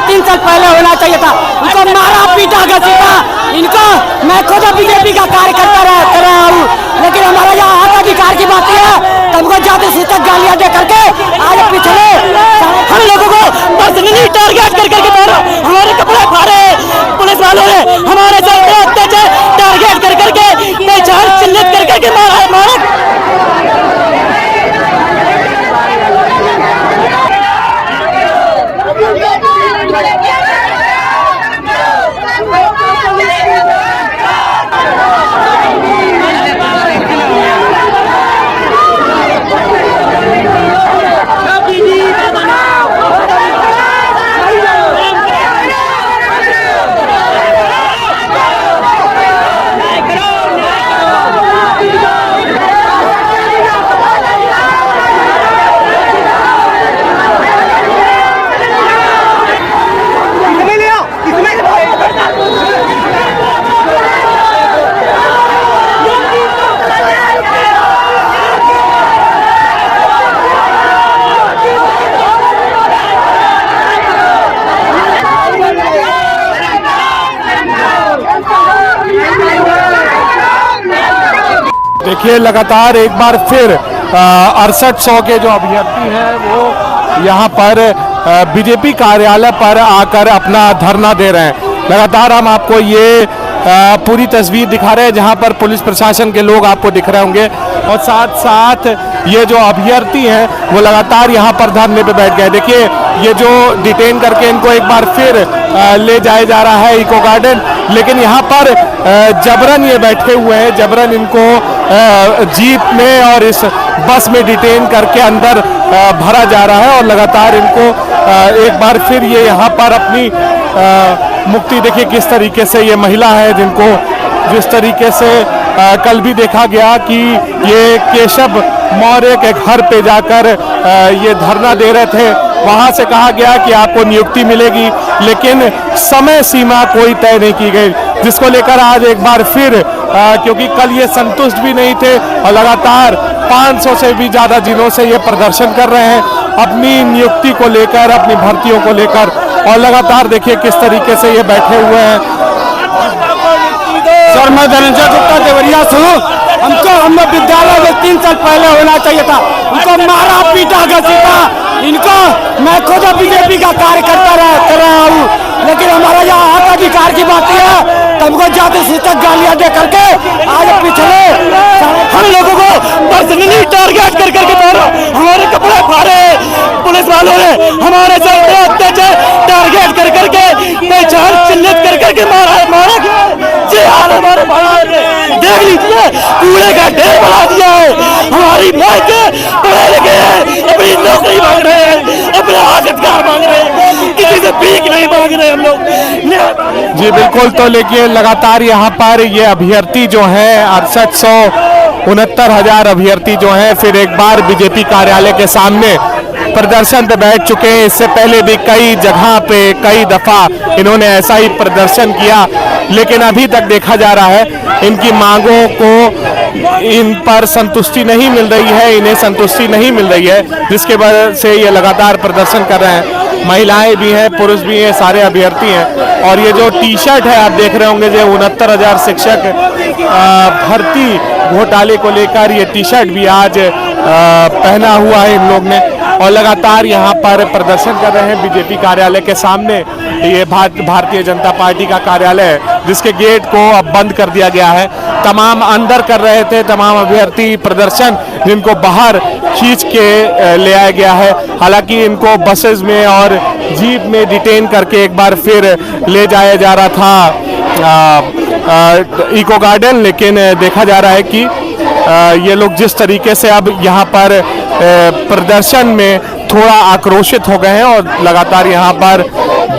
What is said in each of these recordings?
3 साल पहले होना चाहिए था। इनको मारा पीटा घसीटा, इनको मैं खुद बीजेपी का कार्यकर्ता रहा हूँ, लेकिन हमारा यहाँ हक अधिकार की बात है, तुमको जाते सूचक गालियां दे करके आज पिछले हम लोगों को पर्सनली टारगेट कर करके मारा, हमारे कपड़े फाड़े पुलिस वालों ने, हमारे अत्याचार टारगेट कर करके पहचान चिन्हित कर करके मारा। देखिए लगातार एक बार फिर 6800 के जो अभ्यर्थी हैं वो यहाँ पर बीजेपी कार्यालय पर आकर अपना धरना दे रहे हैं। लगातार हम आपको ये पूरी तस्वीर दिखा रहे हैं जहाँ पर पुलिस प्रशासन के लोग आपको दिख रहे होंगे और साथ साथ ये जो अभ्यर्थी हैं वो लगातार यहाँ पर धरने पे बैठ गए। देखिए ये जो डिटेन करके इनको एक बार फिर ले जाया जा रहा है इको गार्डन, लेकिन यहाँ पर जबरन ये बैठे हुए हैं, जबरन इनको जीप में और इस बस में डिटेन करके अंदर भरा जा रहा है और लगातार इनको एक बार फिर ये यहाँ पर अपनी मुक्ति, देखिए किस तरीके से ये महिला है जिनको जिस तरीके से कल भी देखा गया कि ये केशव मौर्य के घर पे जाकर ये धरना दे रहे थे, वहां से कहा गया कि आपको नियुक्ति मिलेगी, लेकिन समय सीमा कोई तय नहीं की गई, जिसको लेकर आज एक बार फिर क्योंकि कल ये संतुष्ट भी नहीं थे और लगातार 500 से भी ज्यादा जिलों से ये प्रदर्शन कर रहे हैं अपनी नियुक्ति को लेकर, अपनी भर्तियों को लेकर, और लगातार देखिए किस तरीके से ये बैठे हुए हैं। सर मैं धनंजय गुप्ता देवरिया से हूँ। हम विद्यालय में 3 साल पहले होना चाहिए था, उनको मारा पीटा घसीटा, इनको मैं खुद बीजेपी का कार्यकर्ता रहा हूँ, लेकिन हमारा यहाँ हक अधिकार की बात है, तुमको जाते सूचक गालियां दे करके आज पिछले हम लोगों को पर्सनली टारगेट कर करके मारा, हमारे कपड़े फाड़े पुलिस वालों ने, हमारे अत्याचार टारगेट कर करके पहचान चिन्हित कर करके मारा जी। हाल हमारे देख लीजिए कूड़े का ढेर बना दिया है, हमारी माँ के पढ़े लिखे हैं, अपनी नौकरी मांग रहे हैं, अपना अधिकार मांग रहे हैं, किसी से भीख नहीं मांग रहे हम लोग जी बिल्कुल। तो लेकिन लगातार यहाँ पर ये अभ्यर्थी जो है 68,69,000 अभ्यर्थी जो हैं फिर एक बार बीजेपी कार्यालय के सामने प्रदर्शन पे बैठ चुके हैं। इससे पहले भी कई जगह पे कई दफा इन्होंने ऐसा ही प्रदर्शन किया, लेकिन अभी तक देखा जा रहा है इनकी मांगों को इन पर संतुष्टि नहीं मिल रही है, इन्हें संतुष्टि नहीं मिल रही है, जिसके वजह से ये लगातार प्रदर्शन कर रहे हैं। महिलाएं भी हैं, पुरुष भी हैं, सारे अभ्यर्थी हैं। और ये जो टी शर्ट है आप देख रहे होंगे जो 69,000 शिक्षक भर्ती घोटाले को लेकर ये टी शर्ट भी आज पहना हुआ है इन लोग ने और लगातार यहाँ पर प्रदर्शन कर रहे हैं बीजेपी कार्यालय के सामने। ये भारतीय जनता पार्टी का कार्यालय है जिसके गेट को अब बंद कर दिया गया है। तमाम अंदर कर रहे थे तमाम अभ्यर्थी प्रदर्शन, जिनको बाहर खींच के ले आया गया है। हालांकि इनको बसेस में और जीप में डिटेन करके एक बार फिर ले जाया जा रहा था इको गार्डन, लेकिन देखा जा रहा है कि ये लोग जिस तरीके से अब यहाँ पर प्रदर्शन में थोड़ा आक्रोशित हो गए हैं और लगातार यहाँ पर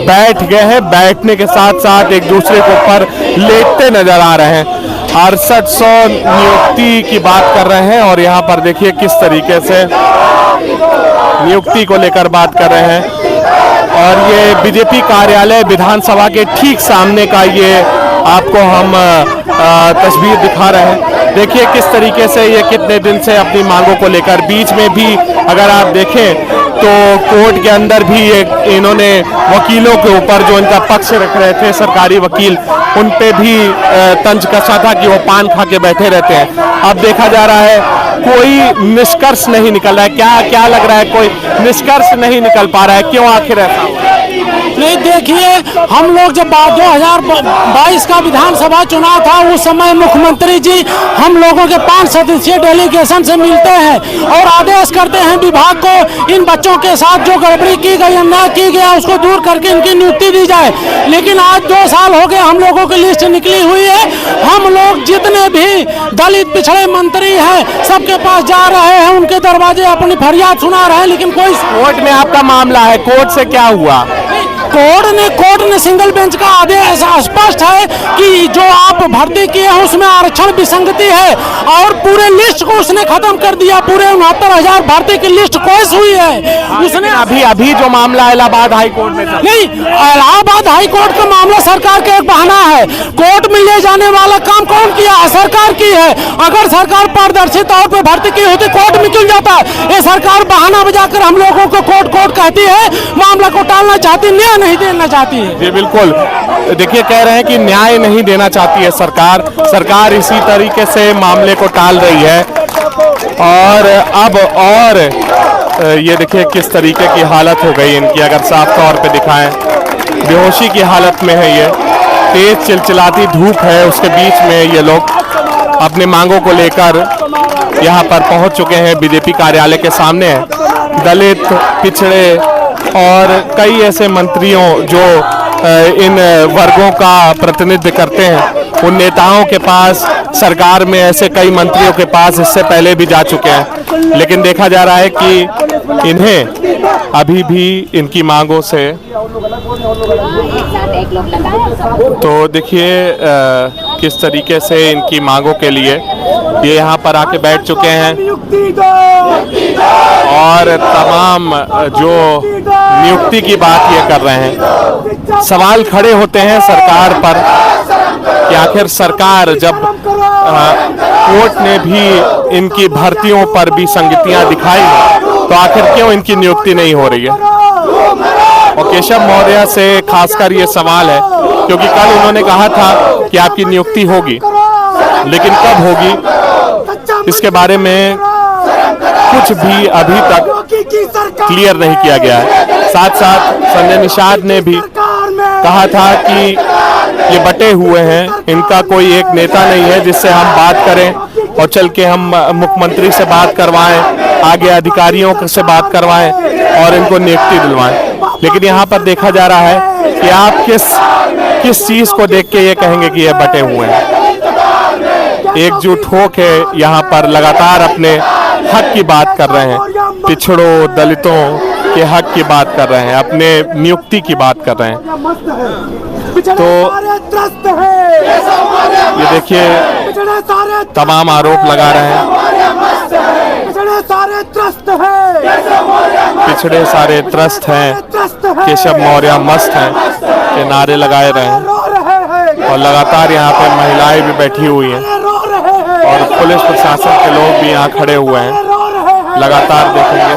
बैठ गए हैं, बैठने के साथ साथ एक दूसरे के ऊपर लेटते नजर आ रहे हैं। 6800 नियुक्ति की बात कर रहे हैं और यहाँ पर देखिए किस तरीके से नियुक्ति को लेकर बात कर रहे हैं। और ये बीजेपी कार्यालय विधानसभा के ठीक सामने का ये आपको हम तस्वीर दिखा रहे हैं। देखिए किस तरीके से ये कितने दिन से अपनी मांगों को लेकर, बीच में भी अगर आप देखें तो कोर्ट के अंदर भी इन्होंने वकीलों के ऊपर जो इनका पक्ष रख रहे थे सरकारी वकील, उन पे भी तंज कसा था कि वो पान खा के बैठे रहते हैं। अब देखा जा रहा है कोई निष्कर्ष नहीं निकल रहा है। क्या क्या लग रहा है, कोई निष्कर्ष नहीं निकल पा रहा है, क्यों आखिर ऐसा हुआ? नहीं, देखिए, हम लोग जब 2022 का विधानसभा चुनाव था, उस समय मुख्यमंत्री जी हम लोगों के 5 सदस्यीय डेलीगेशन से मिलते हैं और आदेश करते हैं विभाग को इन बच्चों के साथ जो गड़बड़ी की गई, अन्याय की गया, उसको दूर करके इनकी नियुक्ति दी जाए। लेकिन आज 2 साल हो गए, हम लोगों की लिस्ट निकली हुई है। हम लोग जितने भी दलित पिछड़े मंत्री हैं सबके पास जा रहे हैं, उनके दरवाजे अपनी फरियाद सुना रहे हैं, लेकिन कोई कोर्ट में आपका मामला है, कोर्ट से क्या हुआ? कोर्ट ने सिंगल बेंच का आदेश स्पष्ट है कि जो आप भर्ती किए हैं उसमें आरक्षण विसंगति है और पूरे लिस्ट को उसने खत्म कर दिया। पूरे 69,000 भर्ती की लिस्ट कोस हुई है उसने। अभी जो मामला इलाहाबाद हाई कोर्ट में था, नहीं, इलाहाबाद हाई कोर्ट का मामला सरकार का एक बहाना है। कोर्ट में ले जाने वाला काम कौन किया है? सरकार की है। अगर सरकार पारदर्शी तौर पर भर्ती की होती, कोर्ट में क्यों जाता? ये सरकार बहाना बजाकर हम लोगों को कोर्ट कहती है, मामला को टालना चाहती, न्याय नहीं देना चाहती है। जी बिल्कुल, देखिए कह रहे हैं कि न्याय नहीं देना चाहती है सरकार इसी तरीके से मामले को टाल रही है। और अब ये देखिए किस तरीके की हालत हो गई इनकी, अगर साफ तौर पे दिखाएं, बेहोशी की हालत में है ये। तेज चिलचिलाती धूप है, उसके बीच में ये लोग अपनी मांगों को लेकर यहाँ पर पहुँच चुके हैं बीजेपी कार्यालय के सामने। दलित, पिछड़े और कई ऐसे मंत्रियों जो इन वर्गों का प्रतिनिधित्व करते हैं, उन नेताओं के पास, सरकार में ऐसे कई मंत्रियों के पास इससे पहले भी जा चुके हैं। लेकिन देखा जा रहा है कि इन्हें अभी भी इनकी मांगों से, तो देखिए किस तरीके से इनकी मांगों के लिए ये यहाँ पर आके बैठ चुके हैं और तमाम जो नियुक्ति की बात ये कर रहे हैं। सवाल खड़े होते हैं सरकार पर कि आखिर सरकार, जब कोर्ट ने भी इनकी भर्तियों पर भी संगतियां दिखाई, तो आखिर क्यों इनकी नियुक्ति नहीं हो रही है? और केशव मौर्य से खासकर ये सवाल है, क्योंकि कल उन्होंने कहा था कि आपकी नियुक्ति होगी, लेकिन कब होगी इसके बारे में कुछ भी अभी तक क्लियर नहीं किया गया है। साथ साथ संजय निषाद ने भी कहा था कि ये बटे हुए हैं, इनका कोई एक नेता नहीं है जिससे हम बात करें और चल के हम मुख्यमंत्री से बात करवाएं, आगे अधिकारियों से बात करवाएं और इनको नियुक्ति दिलवाएं। लेकिन यहाँ पर देखा जा रहा है कि आप किस चीज को देख के ये कहेंगे कि ये बटे हुए हैं। एकजुट होके यहाँ पर लगातार अपने हक की बात कर रहे हैं, पिछड़ों, दलितों के हक की बात कर रहे हैं, अपने नियुक्ति की बात कर रहे हैं। तो ये देखिए तमाम आरोप लगा रहे हैं, पिछड़े सारे त्रस्त हैं, केशव मौर्य मस्त हैं, ये नारे लगाए रहे हैं। और लगातार यहाँ पे महिलाएं भी बैठी हुई हैं और पुलिस प्रशासन के लोग भी यहाँ खड़े हुए हैं। लगातार देखेंगे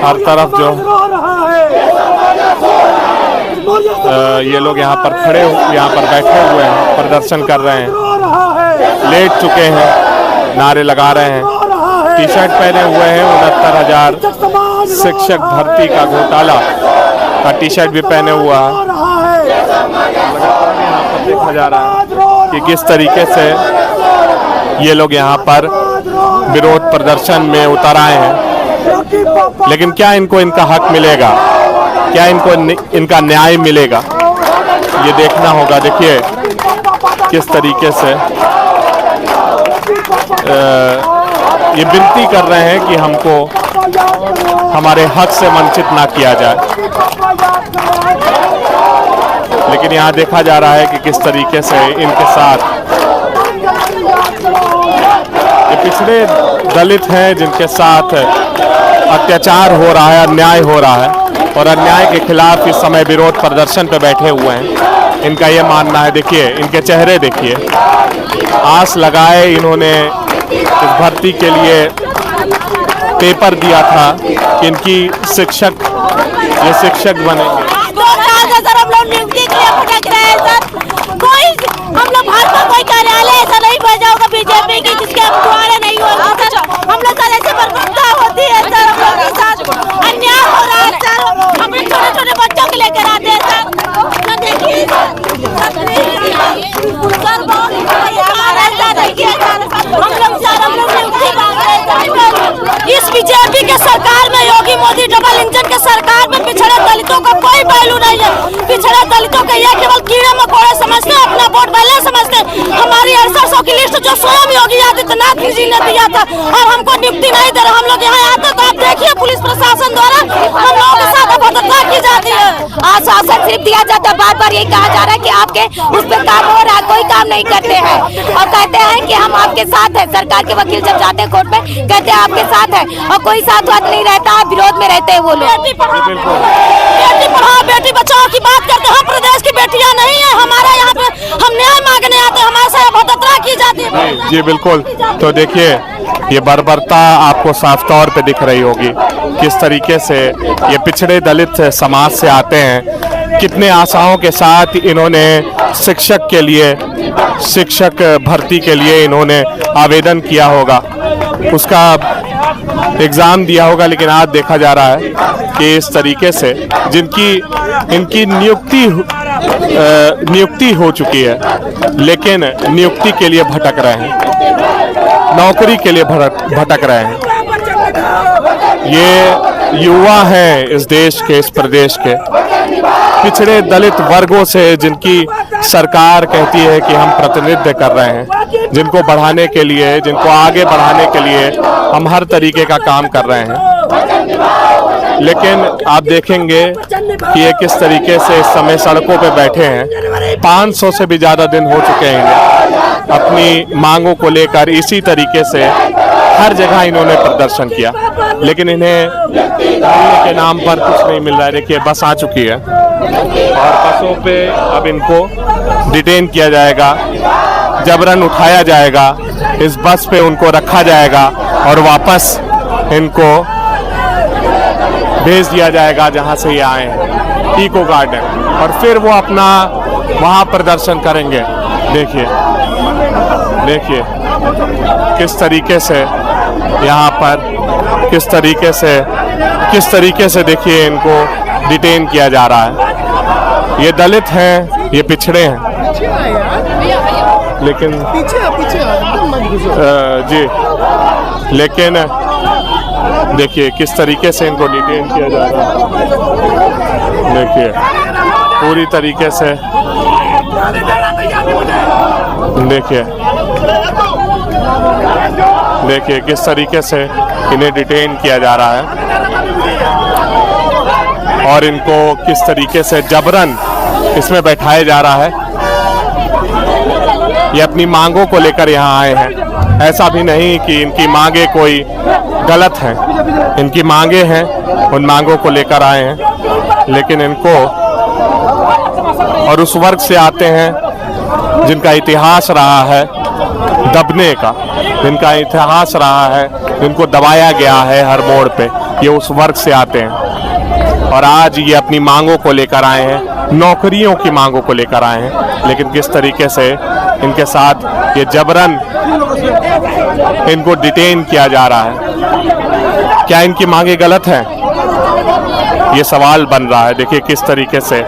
हर तरफ जो ये लोग यहाँ पर बैठे हुए हैं, प्रदर्शन कर रहे हैं, लेट चुके हैं, नारे लगा रहे हैं, टी शर्ट पहने हुए हैं। 69,000 शिक्षक भर्ती का घोटाला का टी शर्ट भी पहने हुआ है। यहाँ पर देखा जा रहा है कि किस तरीके से ये लोग यहाँ पर विरोध प्रदर्शन में उतर आए हैं। लेकिन क्या इनको इनका हक मिलेगा? क्या इनको इनका न्याय मिलेगा? ये देखना होगा। देखिए किस तरीके से ये विनती कर रहे हैं कि हमको हमारे हक से वंचित ना किया जाए। लेकिन यहाँ देखा जा रहा है कि किस तरीके से इनके साथ ये पिछड़े दलित हैं जिनके साथ अत्याचार हो रहा है, अन्याय हो रहा है, और अन्याय के खिलाफ इस समय विरोध प्रदर्शन पे बैठे हुए हैं। इनका ये मानना है, देखिए इनके चेहरे देखिए, आस लगाए इन्होंने इस भर्ती के लिए पेपर दिया था कि इनकी शिक्षक बनेंगे। 2 साल से सर हम लोग नियुक्ति के लिए भटक रहे हैं सर। कोई हम लोग भाजपा कोई कार्यालय ऐसा नहीं भेजा होगा बीजेपी की जिसके हम द्वारा नहीं होगा सर। हम लोग सर ऐसे बर्बरता होती है सर, हम लोग के साथ अन्याय हो रहा है सर। हम लोग छोटे छोटे बच्चों को लेकर आते हैं सर। तो देखिए सर बहुत हम लोग नियुक्ति मांग रहे हैं सर। इस बीजेपी के सरकार में, योगी मोदी डबल इंजन के सरकार में पिछड़े दलितों का कोई पहलू नहीं है। पिछड़े दलितों के ये केवल कीड़े मकोड़े समझते हैं, अपना वोट पहले समझते हैं। हमारी 6800 की लिस्ट जो स्वयं योगी आदित्यनाथ जी ने दिया था और हमको नियुक्ति नहीं दे रहा। हम लोग यहाँ आते तो आप देखिए पुलिस प्रशासन द्वारा हम लोगों के साथ अभद्रता की जाती है। आश्वासन सिर्फ दिया जाता है, बार बार यही कहा जा रहा है कि आपके उस पर काम हो रहा है, कोई काम नहीं करते हैं और कहते हैं कि हम आपके साथ हैं। सरकार के वकील जब जाते हैं कोर्ट में कहते हैं आपके साथ है और कोई साथ नहीं रहता, विरोध में रहते हैं वो लोग। बेटी पढ़ाओ बेटी बचाओ की बात करते हैं। हम प्रदेश की बेटियां नहीं है, हमारा यहाँ पे हम न्याय मांगने आते हैं, हमारे साथ अभद्रता की जाती है। जी बिल्कुल। तो देखिए ये बर्बरता आपको साफ तौर पे दिख रही होगी, किस तरीके से ये पिछड़े दलित समाज से आते हैं, कितने आशाओं के साथ इन्होंने शिक्षक भर्ती के लिए इन्होंने आवेदन किया होगा, उसका एग्ज़ाम दिया होगा। लेकिन आज देखा जा रहा है कि इस तरीके से इनकी नियुक्ति हो चुकी है, लेकिन नियुक्ति के लिए भटक रहे हैं, नौकरी के लिए भटक रहे हैं। ये युवा हैं इस देश के, इस प्रदेश के पिछड़े दलित वर्गों से, जिनकी सरकार कहती है कि हम प्रतिनिधित्व कर रहे हैं, जिनको बढ़ाने के लिए, जिनको आगे बढ़ाने के लिए हम हर तरीके का काम कर रहे हैं। लेकिन आप देखेंगे कि ये किस तरीके से इस समय सड़कों पे बैठे हैं। 500 से भी ज़्यादा दिन हो चुके हैं अपनी मांगों को लेकर। इसी तरीके से हर जगह इन्होंने प्रदर्शन किया, लेकिन इन्हें मिलने के नाम पर कुछ नहीं मिल रहा है। देखिए बस आ चुकी है और बसों पे अब इनको डिटेन किया जाएगा, जबरन उठाया जाएगा, इस बस पे उनको रखा जाएगा और वापस इनको भेज दिया जाएगा जहां से ये आए हैं, इको गार्डन, और फिर वो अपना वहां प्रदर्शन करेंगे। देखिए किस तरीके से यहाँ पर किस तरीके से देखिए इनको डिटेन किया जा रहा है। ये दलित हैं, ये पिछड़े हैं, लेकिन जी लेकिन देखिए किस तरीके से इनको डिटेन किया जा रहा है। देखिए पूरी तरीके से देखिए किस तरीके से इन्हें डिटेन किया जा रहा है और इनको किस तरीके से जबरन इसमें बैठाया जा रहा है। ये अपनी मांगों को लेकर यहाँ आए हैं। ऐसा भी नहीं कि इनकी मांगे कोई गलत हैं, इनकी मांगे हैं, उन मांगों को लेकर आए हैं। लेकिन इनको और उस वर्ग से आते हैं जिनका इतिहास रहा है दबने का, जिनका इतिहास रहा है, जिनको दबाया गया है हर मोड़ पे, ये उस वर्ग से आते हैं। और आज ये अपनी मांगों को लेकर आए हैं, नौकरियों की मांगों को लेकर आए हैं। लेकिन किस तरीके से इनके साथ ये जबरन इनको डिटेन किया जा रहा है। क्या इनकी मांगे गलत हैं? ये सवाल बन रहा है। देखिए किस तरीके से